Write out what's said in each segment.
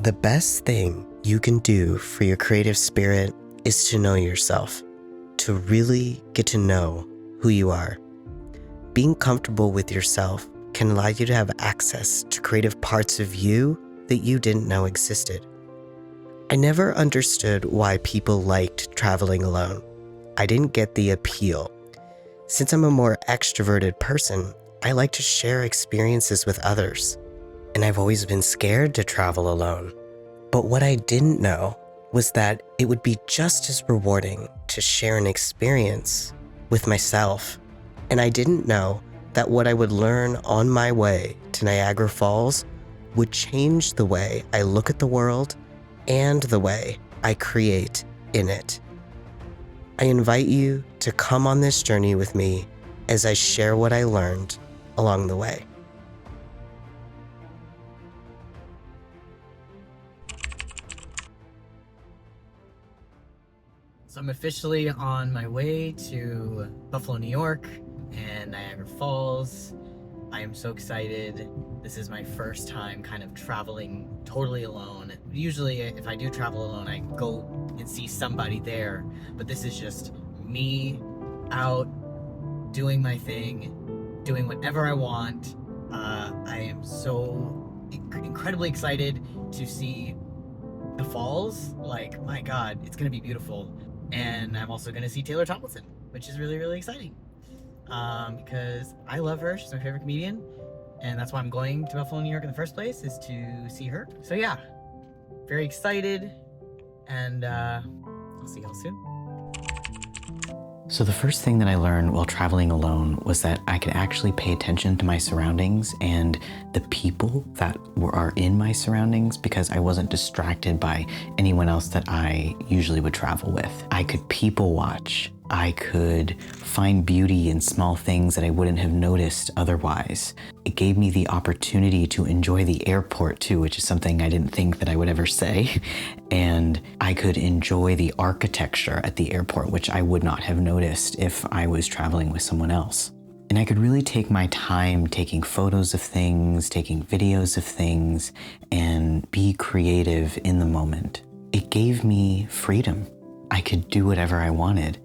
The best thing you can do for your creative spirit is to know yourself, to really get to know who you are. Being comfortable with yourself can allow you to have access to creative parts of you that you didn't know existed. I never understood why people liked traveling alone. I didn't get the appeal. Since I'm a more extroverted person, I like to share experiences with others. And I've always been scared to travel alone. But what I didn't know was that it would be just as rewarding to share an experience with myself. And I didn't know that what I would learn on my way to Niagara Falls would change the way I look at the world and the way I create in it. I invite you to come on this journey with me as I share what I learned along the way. So I'm officially on my way to Buffalo, New York and Niagara Falls. I am so excited. This is my first time kind of traveling totally alone. Usually if I do travel alone, I go and see somebody there, but this is just me out doing my thing, doing whatever I want. I am so incredibly excited to see the falls. Like, my God, it's gonna be beautiful. And I'm also gonna see Taylor Tomlinson, which is really, really exciting. Because I love her, she's my favorite comedian, and that's why I'm going to Buffalo, New York in the first place, is to see her. So yeah, very excited, and I'll see y'all soon. So the first thing that I learned while traveling alone was that I could actually pay attention to my surroundings and the people that are in my surroundings, because I wasn't distracted by anyone else that I usually would travel with. I could people watch. I could find beauty in small things that I wouldn't have noticed otherwise. It gave me the opportunity to enjoy the airport too, which is something I didn't think that I would ever say. And I could enjoy the architecture at the airport, which I would not have noticed if I was traveling with someone else. And I could really take my time taking photos of things, taking videos of things, and be creative in the moment. It gave me freedom. I could do whatever I wanted.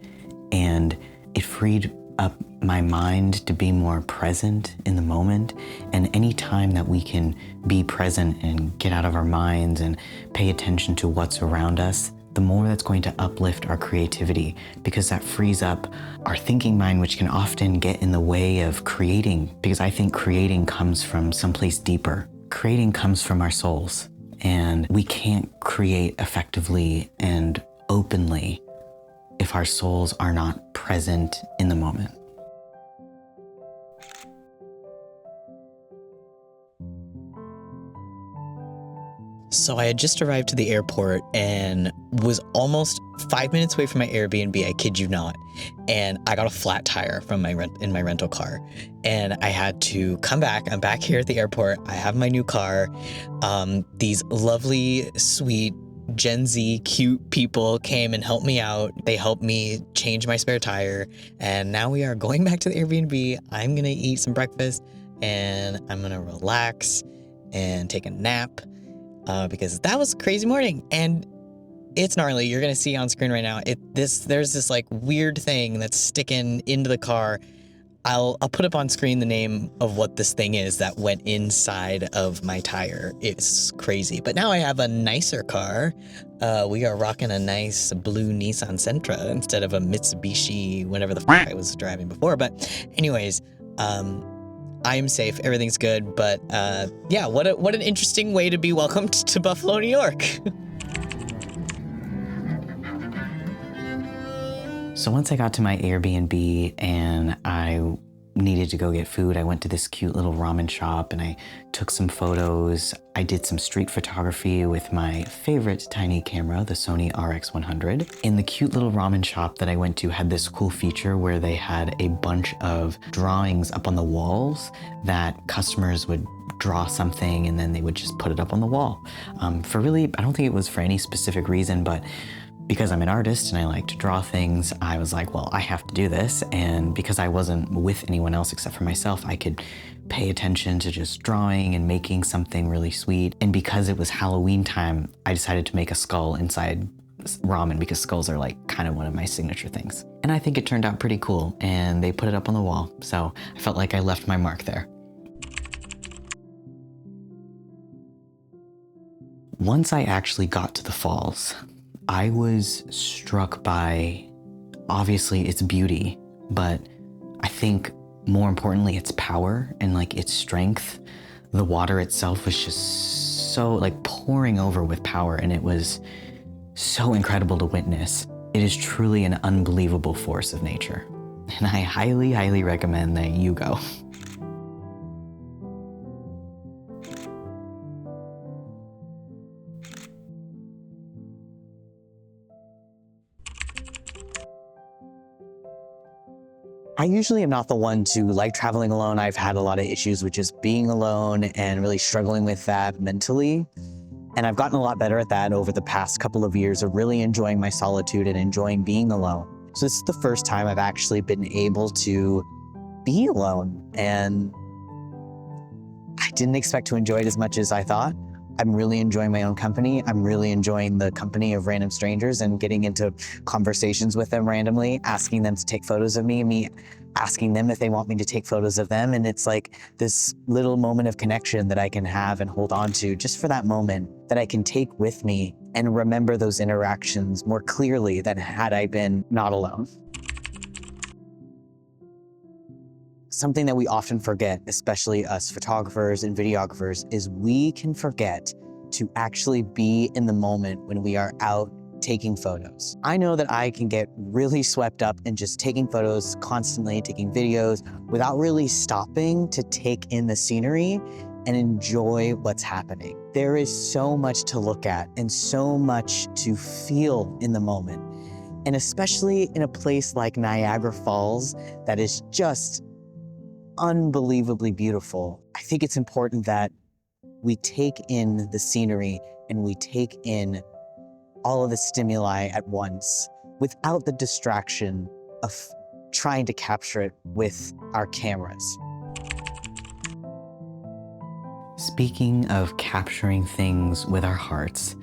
And it freed up my mind to be more present in the moment. And any time that we can be present and get out of our minds and pay attention to what's around us, the more that's going to uplift our creativity, because that frees up our thinking mind, which can often get in the way of creating, because I think creating comes from someplace deeper. Creating comes from our souls, and we can't create effectively and openly if our souls are not present in the moment. So I had just arrived to the airport and was almost 5 minutes away from my Airbnb, I kid you not. And I got a flat tire from my rental car. And I had to come back. I'm back here at the airport. I have my new car. These lovely, sweet, Gen Z cute people came and helped me out. They helped me change my spare tire, and now we are going back to the Airbnb. I'm gonna eat some breakfast and I'm gonna relax and take a nap because that was a crazy morning, and it's gnarly. You're gonna see on screen right now. There's this like weird thing that's sticking into the car. I'll put up on screen the name of what this thing is that went inside of my tire. It's crazy. But now I have a nicer car. We are rocking a nice blue Nissan Sentra instead of a Mitsubishi, whatever the fuck I was driving before. But anyways, I am safe. Everything's good. But yeah, what an interesting way to be welcomed to Buffalo, New York. So once I got to my Airbnb and I needed to go get food, I went to this cute little ramen shop and I took some photos. I did some street photography with my favorite tiny camera, the Sony RX100. And the cute little ramen shop that I went to had this cool feature where they had a bunch of drawings up on the walls that customers would draw something and then they would just put it up on the wall. For really, I don't think it was for any specific reason, but because I'm an artist and I like to draw things, I was like, well, I have to do this. And because I wasn't with anyone else except for myself, I could pay attention to just drawing and making something really sweet. And because it was Halloween time, I decided to make a skull inside ramen because skulls are like kind of one of my signature things. And I think it turned out pretty cool, and they put it up on the wall. So I felt like I left my mark there. Once I actually got to the falls, I was struck by, obviously, its beauty, but I think more importantly, its power and like its strength. The water itself was just so like pouring over with power, and it was so incredible to witness. It is truly an unbelievable force of nature, and I highly, highly recommend that you go. I usually am not the one to like traveling alone. I've had a lot of issues with just being alone and really struggling with that mentally. And I've gotten a lot better at that over the past couple of years of really enjoying my solitude and enjoying being alone. So this is the first time I've actually been able to be alone, and I didn't expect to enjoy it as much as I thought. I'm really enjoying my own company. I'm really enjoying the company of random strangers and getting into conversations with them randomly, asking them to take photos of me asking them if they want me to take photos of them. And it's like this little moment of connection that I can have and hold on to just for that moment that I can take with me and remember those interactions more clearly than had I been not alone. Something that we often forget, especially us photographers and videographers, is we can forget to actually be in the moment when we are out taking photos. I know that I can get really swept up in just taking photos constantly, taking videos, without really stopping to take in the scenery and enjoy what's happening. There is so much to look at and so much to feel in the moment. And especially in a place like Niagara Falls that is just unbelievably beautiful. I think it's important that we take in the scenery and we take in all of the stimuli at once without the distraction of trying to capture it with our cameras. Speaking of capturing things with our hearts,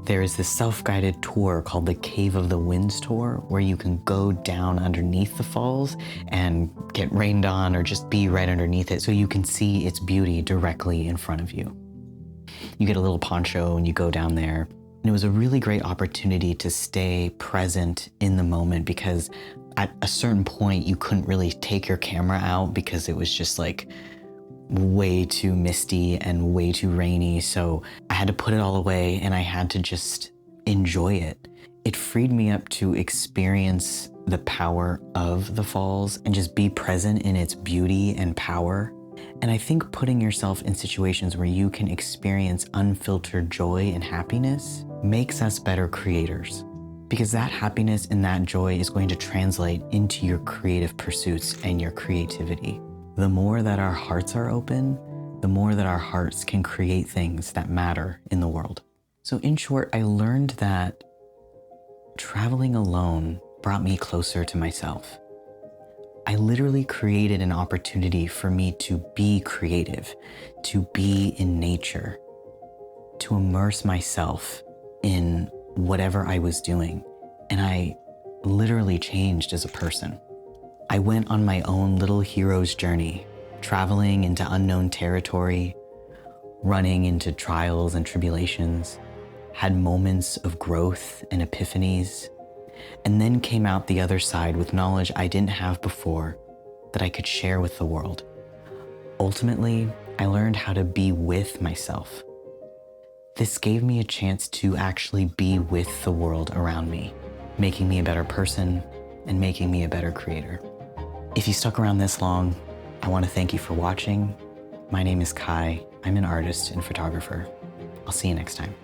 there is this self-guided tour called the Cave of the Winds tour, where you can go down underneath the falls and get rained on or just be right underneath it so you can see its beauty directly in front of you. You get a little poncho and you go down there. And it was a really great opportunity to stay present in the moment, because at a certain point you couldn't really take your camera out because it was just like way too misty and way too rainy. So I had to put it all away and I had to just enjoy it. It freed me up to experience the power of the falls and just be present in its beauty and power. And I think putting yourself in situations where you can experience unfiltered joy and happiness makes us better creators, because that happiness and that joy is going to translate into your creative pursuits and your creativity. The more that our hearts are open, the more that our hearts can create things that matter in the world. So in short, I learned that traveling alone brought me closer to myself. I literally created an opportunity for me to be creative, to be in nature, to immerse myself in whatever I was doing. And I literally changed as a person. I went on my own little hero's journey, traveling into unknown territory, running into trials and tribulations, had moments of growth and epiphanies, and then came out the other side with knowledge I didn't have before that I could share with the world. Ultimately, I learned how to be with myself. This gave me a chance to actually be with the world around me, making me a better person and making me a better creator. If you stuck around this long, I want to thank you for watching. My name is Kai. I'm an artist and photographer. I'll see you next time.